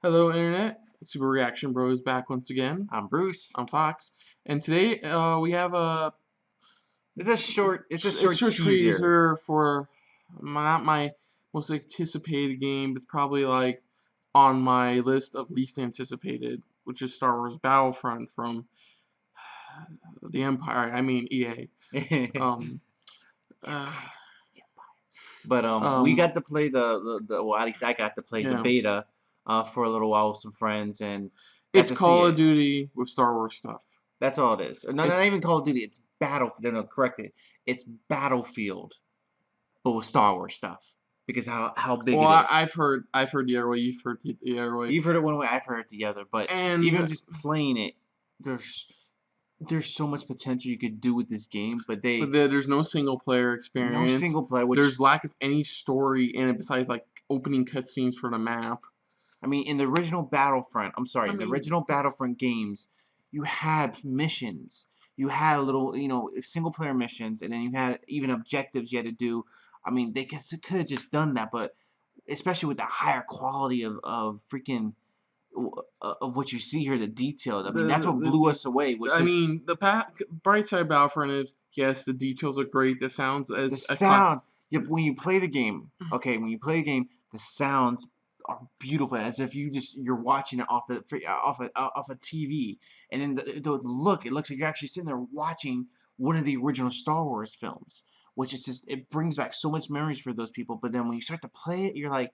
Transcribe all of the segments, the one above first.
Hello, Internet. Super Reaction Bros back once again. I'm Bruce. I'm Fox, and today we have It's a a short short teaser. teaser for not my most anticipated game. It's probably like on my list of least anticipated, which is Star Wars Battlefront from the Empire. I mean EA. Um, uh, We um, got to play well, at least I got to play the yeah. beta for a little while with some friends and got It's to see Call of it. Duty with Star Wars stuff. That's all it is. No, not It's even Call of Duty. It's Battlefield. No, correct it. It's Battlefield, but with Star Wars stuff because how big well, it I've is. heard the other way. You've heard the other way, You've heard it one way. I've heard it the other. But and even just playing it, there's there's so much potential you could do with this game. But but they there's no single player no experience. single player, There's which lack of any story in it besides like opening cutscenes for the map. I mean, in the original Battlefront, I'm sorry, I in the mean, original Battlefront games, you had missions. You had a little, single player missions, and then you had even objectives you had to do. I mean, they could have just done that, but especially with the higher quality of freaking of what you see here, the detail. I mean, that's what blew us away. Was I just mean, the bright side of Battlefront is yes, the details are great. The sounds the as a sound. Yep, when you play the game, okay, when you play the game, the sounds are beautiful, as if you're watching it off a TV, and then the look, it looks like you're actually sitting there watching one of the original Star Wars films, which is just it brings back so much memories for those people. But then when you start to play it, you're like,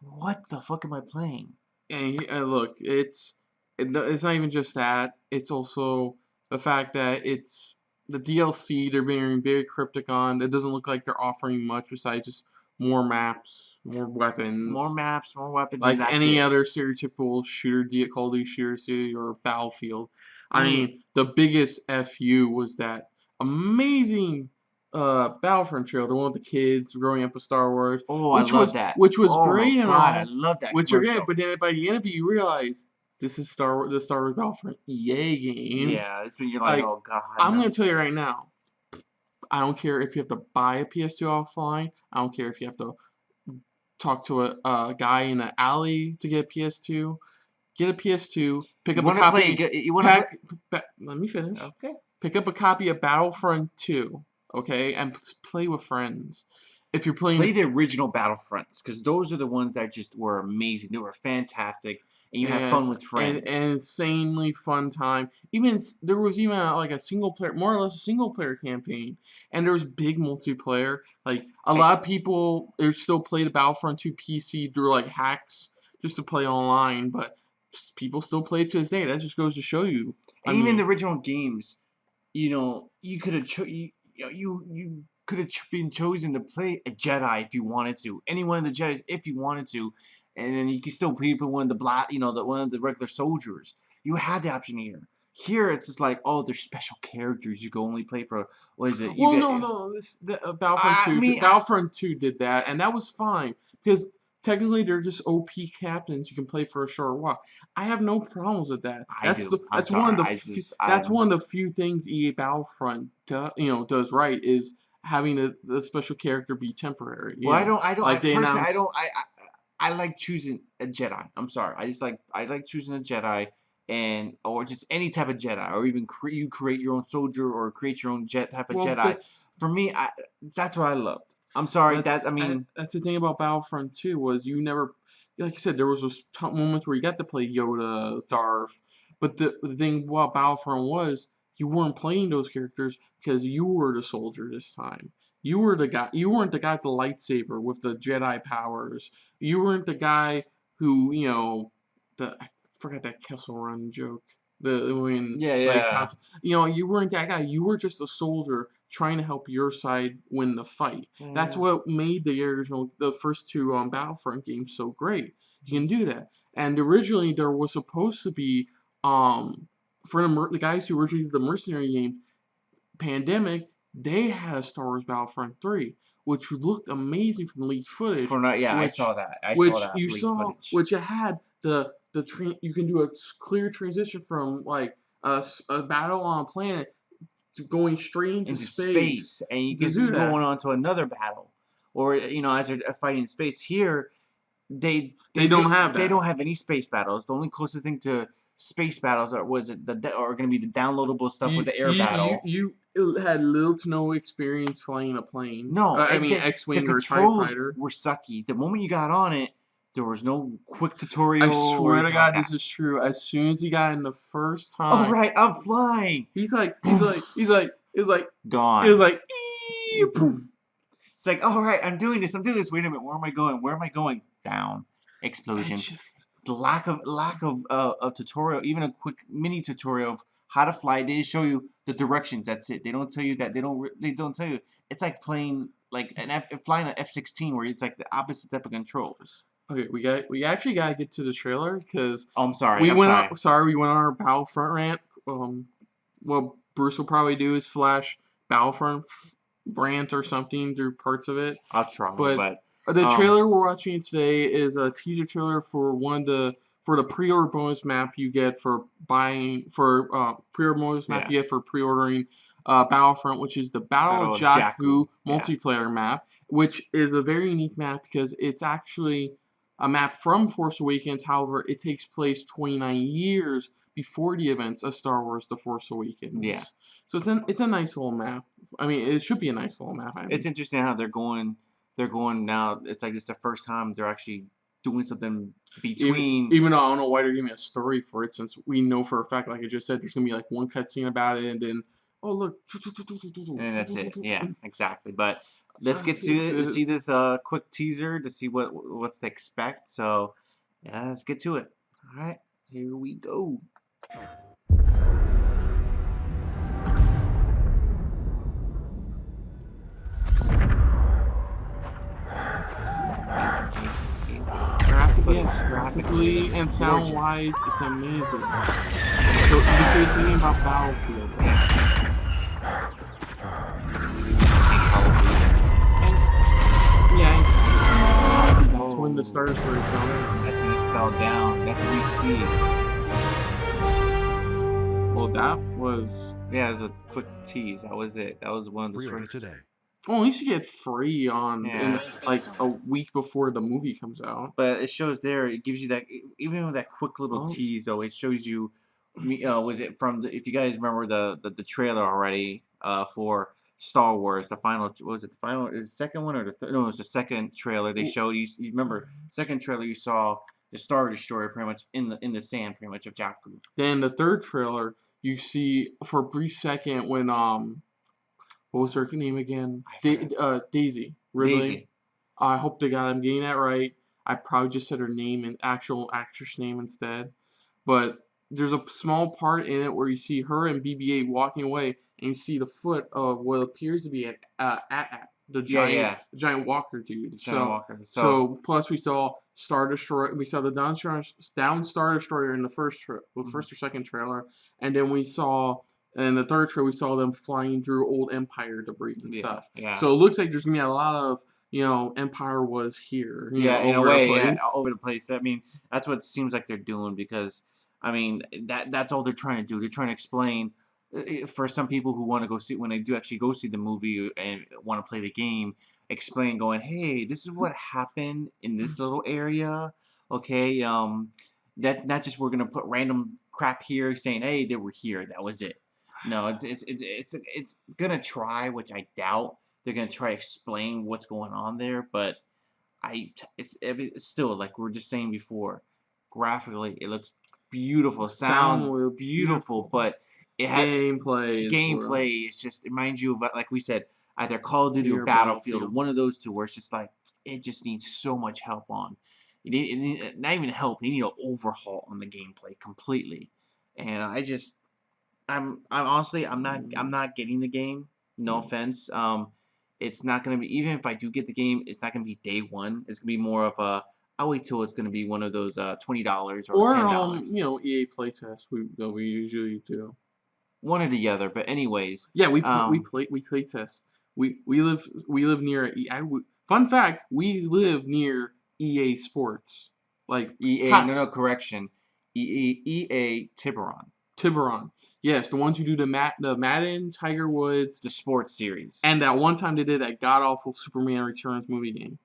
what the fuck am I playing? and look, it's not even just that. It's also the fact that it's the DLC they're being very cryptic on. It doesn't look like they're offering much besides just more maps, more More weapons, maps, more weapons, and like that's any it. other stereotypical Call of Duty shooter series or Battlefield. I I mean, mean, the biggest FU was that amazing Battlefront trailer, the one with the kids growing up with Star Wars, oh, I love that. which was Oh my great and god, I all, love that which are great, commercial. but then by the end of it you realize this is the Star Wars Battlefront EA game. Yeah, it's when you're like, Like, oh god, I'm no. gonna tell you right now, I don't care if you have to buy a PS2 offline. I don't care if you have to talk to a guy in an alley to get a PS2. Get a PS2, pick You up a want to play? copy, You want to play? let me finish. Okay. Pick up a copy of Battlefront 2, okay, and play with friends. If you're playing Play the the original Battlefronts because those are the ones that just were amazing. They were fantastic, and you have yeah, fun with and friends. an insanely fun time. Even there was even like a single player, more or less a single player campaign, and there was big multiplayer. Like a I, lot of people, they still play the Battlefront 2 PC through like hacks just to play online, but people still play it to this day. That just goes to show you. I and even the mean, original games, you could have you could have been chosen to play a Jedi if you wanted to. Any one of the Jedis if you wanted to, and then you could still play one of the one of the regular soldiers. You had the option here. Here it's just like, oh, there's special characters you can only play for. What is it? You well, get. no, Battlefront I 2, mean, I, Battlefront 2 did that, and that was fine because technically they're just OP captains you can play for a short while. I have no problems with that. I do. I'm That's one sorry. of that's one of the few things EA Battlefront does right is having the special character be temporary. Well, I don't. I Like they personally, I announced. don't. I like choosing a Jedi. I'm sorry. I like choosing a Jedi, and or just any type of Jedi, or even you create your own soldier or create your own type of Well, Jedi. For me, that's what I loved. I'm sorry. that's the thing about Battlefront 2 was you never, like I said, there was those moments where you got to play Yoda, Darth, but the thing about Battlefront was you weren't playing those characters because you were the soldier this time. You were the guy. You weren't the guy with the lightsaber with the Jedi powers. You weren't the guy who the I forgot that Kessel Run joke. The when yeah, like yeah. you weren't that guy. You were just a soldier trying to help your side win the fight. That's Yeah. what made the first two Battlefront games so great. You can do that. And originally there was supposed to be um for the guys who originally did the mercenary game, Pandemic, they had a Star Wars Battlefront 3, which looked amazing from leaked footage, For not, yeah, I saw which that. I saw that you leaked saw, footage. which it had you can do a clear transition from like a battle on a planet to going straight into Into space space, and you to do can go that. on to another battle, or as they're fighting in space here. They don't have they that. don't have any space battles. The only closest thing to space battles are going to be the downloadable stuff with You the air you you battle. you had little to no experience flying a plane. No, I mean, the X-wing or TIE controls fighter. were sucky. The moment you got on it, there was no quick I tutorial or swear to anything like God, that. this is true. As soon as he got in the first Oh time, right, I'm flying. he's like, he's like, he's Poof, like, he's like, he was gone. like, poof. It's like, all right, I'm doing this. I'm doing this. Wait a minute, where am I going? Where am I going? Down. It's Explosion. just The lack of tutorial, even a quick mini tutorial of how to fly. They just show you the directions. That's it. They don't tell you that. They don't tell you. It's like playing like flying an F-16 where it's like the opposite type of controls. okay. We actually gotta get to the trailer because Oh, I'm sorry. we I'm went sorry. on. Sorry, we went on our Battlefront rant. What Bruce will probably do is flash Battlefront rant or something through parts of it. I'll try, But but the um, trailer we're watching today is a teaser trailer for the pre-order bonus map you get for buying for pre-order bonus map yeah, you get for pre-ordering Battlefront, which is the Battle of Battle of Jakku. Jakku Yeah, multiplayer map, which is a very unique map because it's actually a map from Force Awakens. However, it takes place 29 years before the events of Star Wars: The Force yeah. Awakens. So it's a nice little map. I mean, it should be a nice little map. I It's mean, interesting how they're going. They're going now. It's like it's the first time they're actually doing something even between. even though I don't know why they're giving me a story for it, since we know for a fact, like I just said, there's gonna be like one cutscene about it, and then oh look, And that's it. Yeah, exactly. But let's get to it's, it. Let's see it's, this quick teaser to see what's to expect. So yeah, let's get to it. All right, here we go. Amazing gameplay. yes, Graphically, it graphically looks and sound gorgeous. wise, it's amazing. So you can say the same thing about Battlefield. Yeah. And Call of Duty. And yeah, see, that's when the Oh, Star Destroyer fell down. that's when it fell down. That's what we see. Well, that was. Yeah, it was a quick tease. That was it. That was one of the Pre-order first. today. Well, at least you get free on in Yeah, like a week before the movie comes out. but it shows there. It gives you that even with that quick little Oh, tease though. It shows you. Was it from the, if you guys remember the trailer already for Star Wars, the final, what was it, the final, is the second one or the third? No, it was the second trailer they showed you. You remember second trailer you saw the Star Destroyer pretty much in the sand pretty much of Jakku. then the third trailer, you see for a brief second when what was her name again? I forgot. Daisy Ridley. Daisy. I hope to God I'm getting that right. I probably just said her name and actual actress name instead. But there's a small part in it where you see her and BB-8 walking away, and you see the foot of what appears to be an the Yeah, yeah. giant walker dude. John So Walker. So so plus we saw Star Destroyer. We saw the down Star Destroyer in the mhm. first or second trailer, and then we saw in the third trailer we saw them flying through old Empire debris and Yeah, stuff. yeah. So it looks like there's gonna be a lot of Empire was here, Yeah, in a over the way, yeah, place. all over the place. I mean, that's what it seems like they're doing because, I mean, that's all they're trying to do. They're trying to explain for some people who want to go see when they do actually go see the movie and want to play the game, explain going, hey, this is what happened in this little area. Okay, that not just we're gonna put random crap here saying, hey, they were here. That was it. No, it's gonna try, which I doubt. They're gonna try to explain what's going on there, but I mean, it's still like we were just saying before, graphically it looks beautiful, sounds Sound was beautiful, beautiful. but it had Gameplay is where gameplay. It's just it reminds you of like we said, either Call of Duty or your Battlefield, Battlefield. one of those two, where it's just like it just needs so much help on. Not even help. They need an overhaul on the gameplay completely, and I'm honestly I'm not getting the game. No offense. It's not gonna be even if I do get the game, it's not gonna be day one. It's gonna be more of a I'll wait till it's gonna be one of those $20 or Or $10. EA playtest that we usually do. One or the other. But anyways, Yeah, um, we play test. We live near fun fact, we live near EA Sports. Like EA Con no correction, EA Tiburon, Tiburon. Yes, the ones who do the Madden, Tiger Woods, the sports series. and that one time they did that god awful Superman Returns movie game.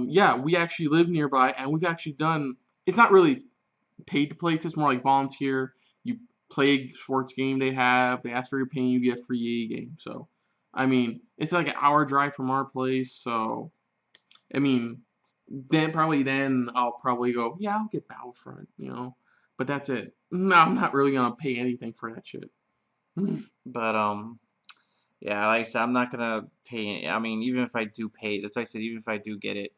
Yeah, we actually live nearby, and we've actually done. It's not really paid to play. It's more like volunteer. You play a sports game they have. They ask for your opinion. You get a free EA game. So, I mean, it's like an hour drive from our place. So, I mean, then I'll probably go. Yeah, I'll get Battlefront. But that's it. No, I'm not really gonna pay anything for that shit. But yeah, like I said, I'm not gonna pay. I mean, even if I do pay, that's why I said even if I do get it,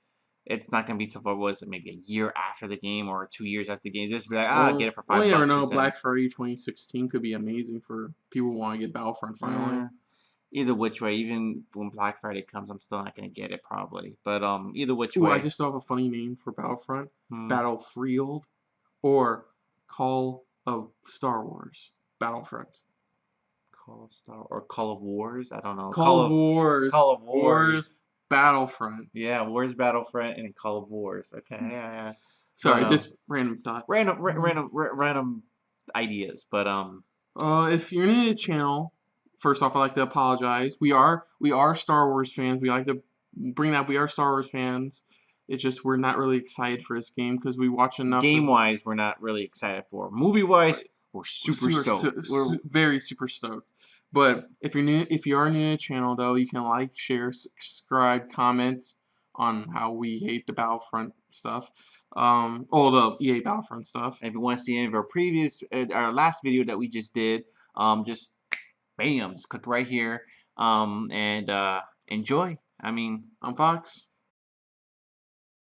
it's not gonna be till what was it, maybe a year after the game or 2 years after the game. Just be like, get it for Well, five you never bucks or know. 10. Black Friday 2016 could be amazing for people who want to get Battlefront finally. Eh, either which way, even when Black Friday comes, I'm still not gonna get it probably. But either which Ooh, I way. just thought of a funny name for Battlefront: Hmm. Battlefield, or Call of Star Wars Battlefront. Call of Star or Call of Wars. I don't know. Call of Wars, Call of Wars Wars. Battlefront. Yeah, Wars Battlefront and Call of Wars. Okay, yeah, yeah. But Sorry, just random thought. random ideas. But If you're new to the channel, first off, I'd like to apologize. We are Star Wars fans. We like to bring that we are Star Wars fans. It's just we're not really excited for this game because we watch enough game of wise, we're not really excited for. Movie wise, like we're super stoked. We're very super stoked. But if you are new to the channel though, you can like, share, subscribe, comment on how we hate the Battlefront stuff. All the EA Battlefront stuff. if you want to see any of our last video that we just did, just bam, just click right here, and enjoy. I mean, I'm Fox.